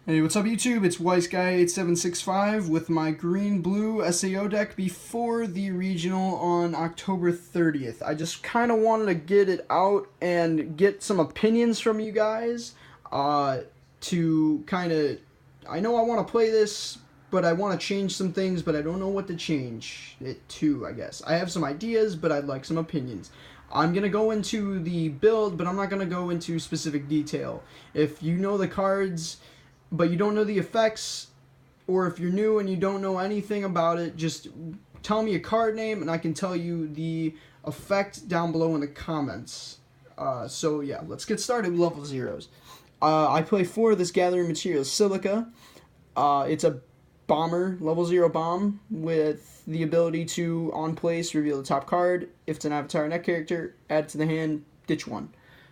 Hey, what's up YouTube? It's Weiss Guy 8765 with my green-blue SAO deck before the regional on October 30th. I just kind of wanted to get it out and get some opinions from you guys to kind of... I know I want to play this, but I want to change some things, but I don't know what to change it to, I guess. I have some ideas, but I'd like some opinions. I'm going to go into the build, but I'm not going to go into specific detail. If you know the cards but you don't know the effects, or if you're new and you don't know anything about it, just tell me a card name and I can tell you the effect down below in the comments. So yeah, let's get started with level zeros. I play 4 of this gathering material, Silica. It's a bomber, level 0 bomb, with the ability to, on place, reveal the top card. If it's an avatar net character, add it to the hand, ditch one.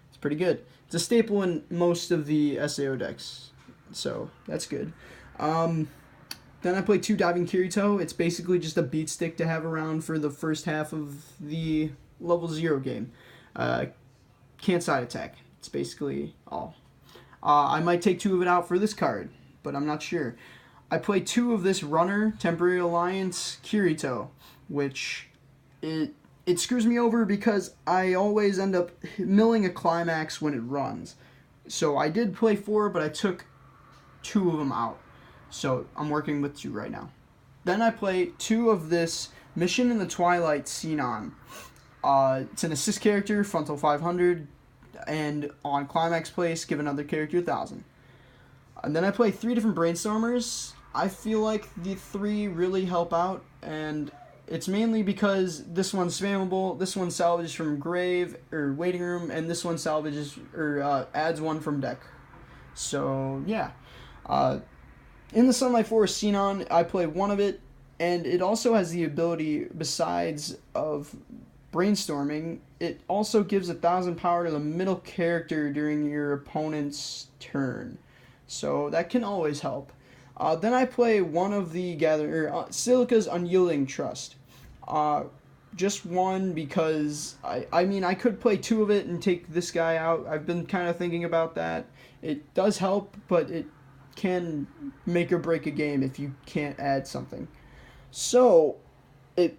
It's pretty good. It's a staple in most of the SAO decks, so that's good. Then I play 2 Diving Kirito. It's basically just a beat stick to have around for the first half of the level 0 game. Can't side attack. It's basically all. I might take 2 of it out for this card, but I'm not sure. I play 2 of this Runner, Temporary Alliance Kirito, which it screws me over because I always end up milling a climax when it runs. So I did play 4, but I took 2 of them out. So I'm working with 2 right now. Then I play 2 of this Mission in the Twilight Xenon. It's an assist character, frontal 500, and on climax place, give another character 1,000. And then I play 3 different Brainstormers. I feel like the 3 really help out, and it's mainly because this one's spammable, this one salvages from grave or waiting room, and this one salvages or adds 1 from deck. So yeah. In the Sunlight Forest Xenon, I play 1 of it, and it also has the ability, besides of brainstorming, it also gives 1,000 power to the middle character during your opponent's turn. So that can always help. Then I play 1 of the Silica's Unyielding Trust. Just 1 because, I mean, I could play 2 of it and take this guy out. I've been kind of thinking about that. It does help, but it can make or break a game if you can't add something. So it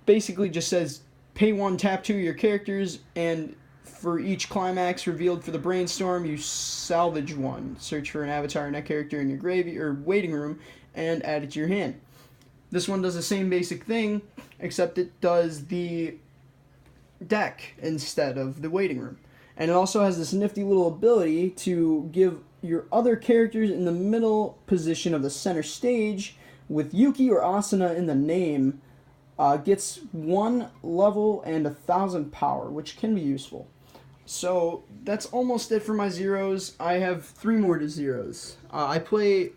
basically just says pay 1, tap 2 your characters, and for each climax revealed for the brainstorm, you salvage 1. Search for an avatar net character in your grave or waiting room and add it to your hand. This one does the same basic thing, except it does the deck instead of the waiting room. And it also has this nifty little ability to give your other characters in the middle position of the center stage, with Yuki or Asuna in the name, gets 1 level and 1,000 power, which can be useful. So that's almost it for my zeros. I have 3 more to zeros. I play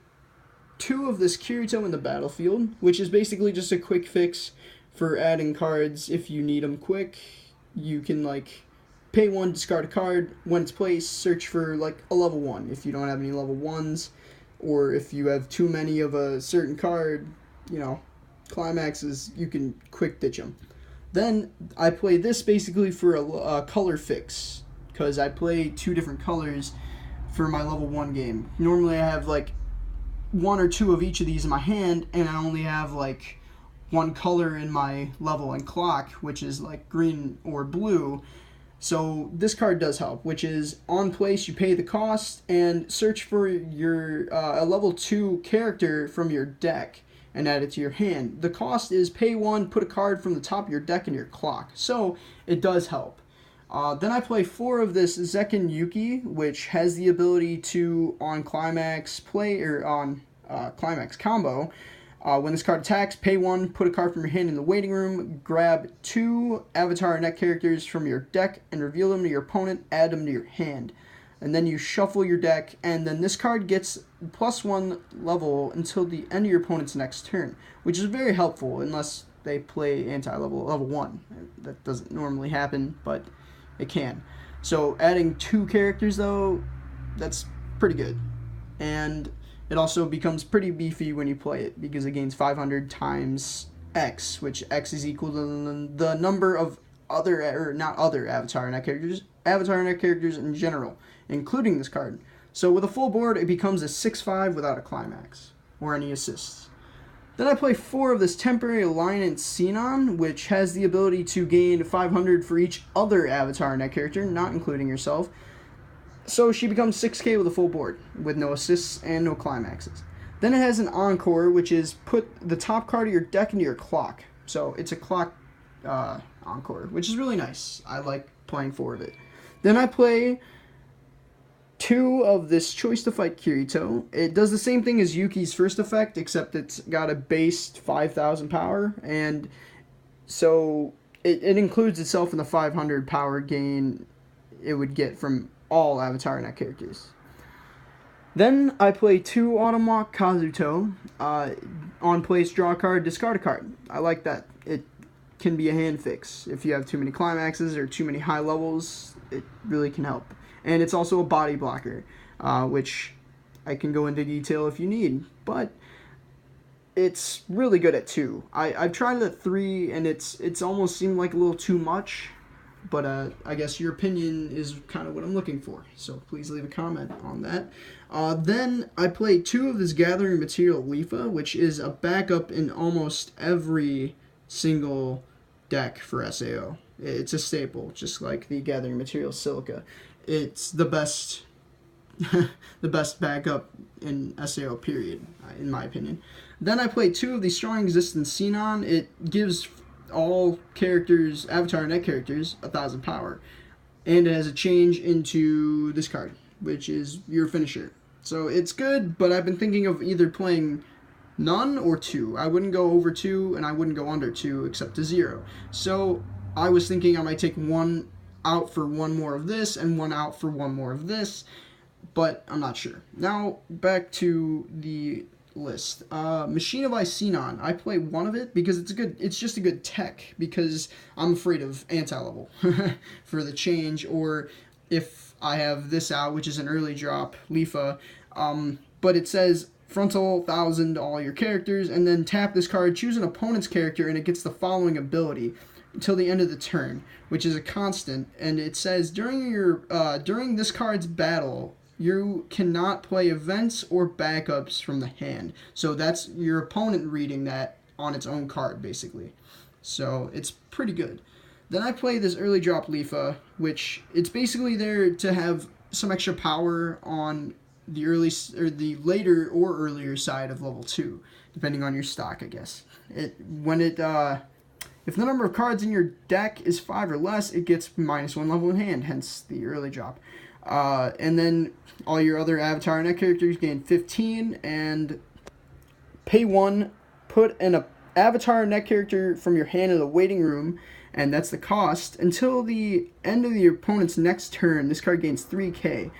2 of this Kirito in the battlefield, which is basically just a quick fix for adding cards if you need them quick. You can pay 1, discard a card. When it's placed, search for a level 1 if you don't have any level 1s, or if you have too many of a certain card, climaxes, you can quick ditch them. Then I play this basically for a color fix, because I play 2 different colors for my level 1 game. Normally I have 1 or 2 of each of these in my hand, and I only have 1 color in my level and clock, which is green or blue. So this card does help, which is on place, you pay the cost and search for your a level 2 character from your deck and add it to your hand. The cost is pay 1, put a card from the top of your deck in your clock. So it does help. Then I play 4 of this Zekken Yuki, which has the ability to, on climax play or on climax combo, when this card attacks, pay 1, put a card from your hand in the waiting room, grab 2 avatar net characters from your deck and reveal them to your opponent, add them to your hand. And then you shuffle your deck, and then this card gets +1 level until the end of your opponent's next turn, which is very helpful unless they play anti-level level 1. That doesn't normally happen, but it can. So adding 2 characters, though, that's pretty good. And it also becomes pretty beefy when you play it, because it gains 500 times X, which X is equal to the number of avatar net characters in general, including this card. So with a full board, it becomes a 6/5 without a climax or any assists. Then I play 4 of this temporary alignment Xenon, which has the ability to gain 500 for each other avatar in that character, not including yourself. So she becomes 6k with a full board, with no assists and no climaxes. Then it has an Encore, which is put the top card of your deck into your clock. So it's a clock Encore, which is really nice. I like playing 4 of it. Then I play 2 of this Choice to Fight Kirito. It does the same thing as Yuki's first effect, except it's got a base 5,000 power, and so it includes itself in the 500 power gain it would get from all Avatar Net characters. Then I play 2 Automach Kazuto. On place, draw a card, discard a card. I like that. It can be a hand fix. If you have too many climaxes or too many high levels, it really can help. And it's also a body blocker, which I can go into detail if you need, but it's really good at 2. I've tried it at 3, and it's almost seemed like a little too much, but I guess your opinion is kind of what I'm looking for, so please leave a comment on that. Then I play 2 of this Gathering Material Lifa, which is a backup in almost every single deck for SAO. It's a staple, just like the Gathering Material Silica. It's the best the best backup in SAO, period, in my opinion. Then I play 2 of the Strong Existence Xenon. It gives all characters, Avatar Net characters, 1,000 power. And it has a change into this card, which is your finisher. So it's good, but I've been thinking of either playing none or 2. I wouldn't go over 2, and I wouldn't go under 2, except to 0. So I was thinking I might take 1 out for 1 more of this, and 1 out for 1 more of this, but I'm not sure. Now, back to the list. Machine of Ice Xenon. I play 1 of it because it's just a good tech, because I'm afraid of anti-level for the change, or if I have this out, which is an early drop, Lifa, but it says frontal 1,000 to all your characters, and then tap this card, choose an opponent's character, and it gets the following ability until the end of the turn, which is a constant, and it says during this card's battle, you cannot play events or backups from the hand. So that's your opponent reading that on its own card, basically. So it's pretty good. Then I play this early drop Lifa, which it's basically there to have some extra power on the early or the later or earlier side of level 2, depending on your stock, I guess. If the number of cards in your deck is 5 or less, it gets -1 level in hand, hence the early drop. And then all your other Avatar Net characters gain 15, and pay 1, put an Avatar Net character from your hand in the waiting room, and that's the cost. Until the end of your opponent's next turn, this card gains 3k.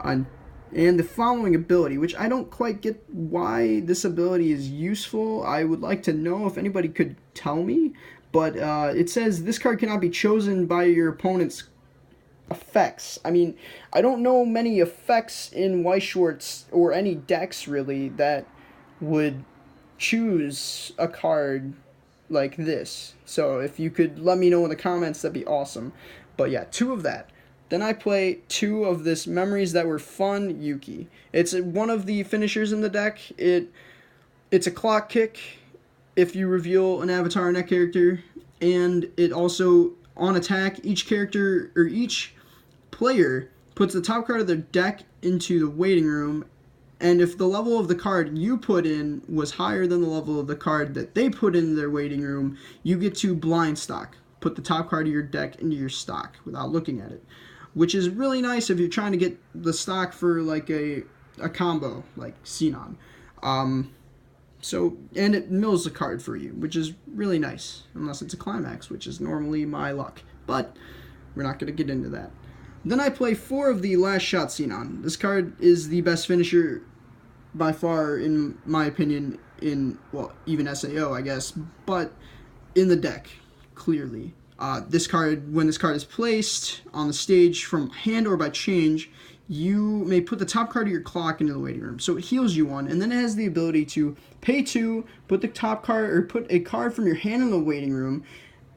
And the following ability, which I don't quite get why this ability is useful. I would like to know if anybody could tell me. But it says this card cannot be chosen by your opponent's effects. I mean, I don't know many effects in Weiss Schwartz or any decks really that would choose a card like this. So if you could let me know in the comments, that'd be awesome. But yeah, 2 of that. Then I play 2 of this Memories That Were Fun Yuki. It's one of the finishers in the deck. It's a clock kick if you reveal an Avatar Net character, and it also, on attack, each character or each player puts the top card of their deck into the waiting room, and if the level of the card you put in was higher than the level of the card that they put in their waiting room, you get to blind stock. Put the top card of your deck into your stock without looking at it, which is really nice if you're trying to get the stock for like a combo like Xenon. And it mills the card for you, which is really nice, unless it's a climax, which is normally my luck. But we're not going to get into that. Then I play 4 of the Last Shot Xenon. This card is the best finisher by far, in my opinion, well, even SAO, I guess, but in the deck, clearly. This card, when this card is placed on the stage from hand or by change, you may put the top card of your clock into the waiting room. So it heals you 1, and then it has the ability to pay 2, put the top card, or put a card from your hand in the waiting room,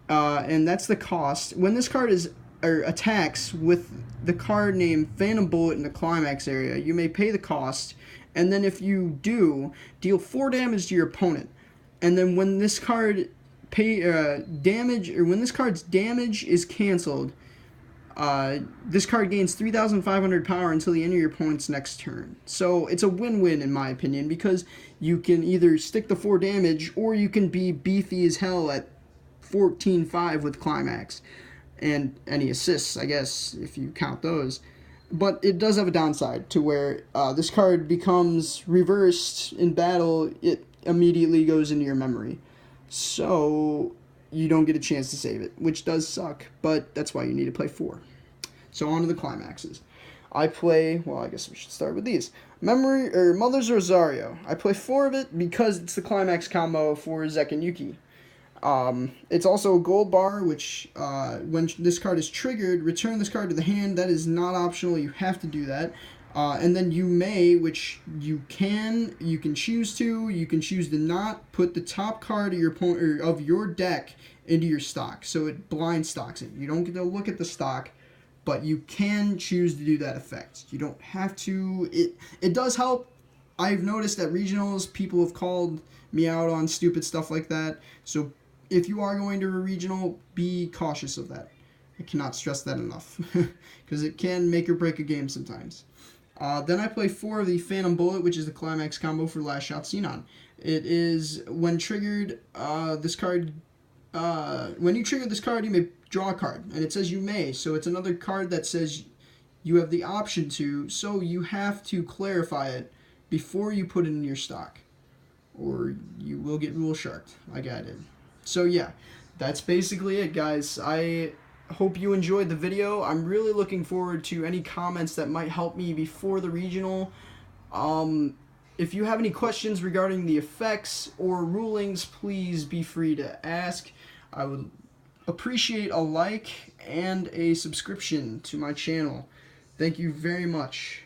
and that's the cost. When this card is or attacks with the card named Phantom Bullet in the climax area, you may pay the cost, and then if you do, deal 4 damage to your opponent. And then when this card when this card's damage is canceled, this card gains 3,500 power until the end of your opponent's next turn. So it's a win-win in my opinion, because you can either stick the 4 damage, or you can be beefy as hell at 14-5 with climax. And any assists, I guess, if you count those. But it does have a downside to where this card becomes reversed in battle. It immediately goes into your memory. So you don't get a chance to save it, which does suck, but that's why you need to play 4. So on to the climaxes. I play, well, I guess we should start with these. Mother's Rosario. I play 4 of it because it's the climax combo for Zek and Yuki. It's also a gold bar, which, when this card is triggered, return this card to the hand. That is not optional, you have to do that. And then you may, which you can choose to not put the top card of your opponent, or of your deck into your stock. So it blind stocks it. You don't get to look at the stock, but you can choose to do that effect. You don't have to. It does help. I've noticed at regionals, people have called me out on stupid stuff like that. So if you are going to a regional, be cautious of that. I cannot stress that enough, because it can make or break a game sometimes. Then I play 4 of the Phantom Bullet, which is the climax combo for Last Shot Xenon. It is, when triggered, this card, when you trigger this card, you may draw a card, and it says you may, so it's another card that says you have the option to, so you have to clarify it before you put it in your stock, or you will get rule sharked, like I did. So yeah, that's basically it, guys. I hope you enjoyed the video. I'm really looking forward to any comments that might help me before the regional. If you have any questions regarding the effects or rulings, please be free to ask. I would appreciate a like and a subscription to my channel. Thank you very much.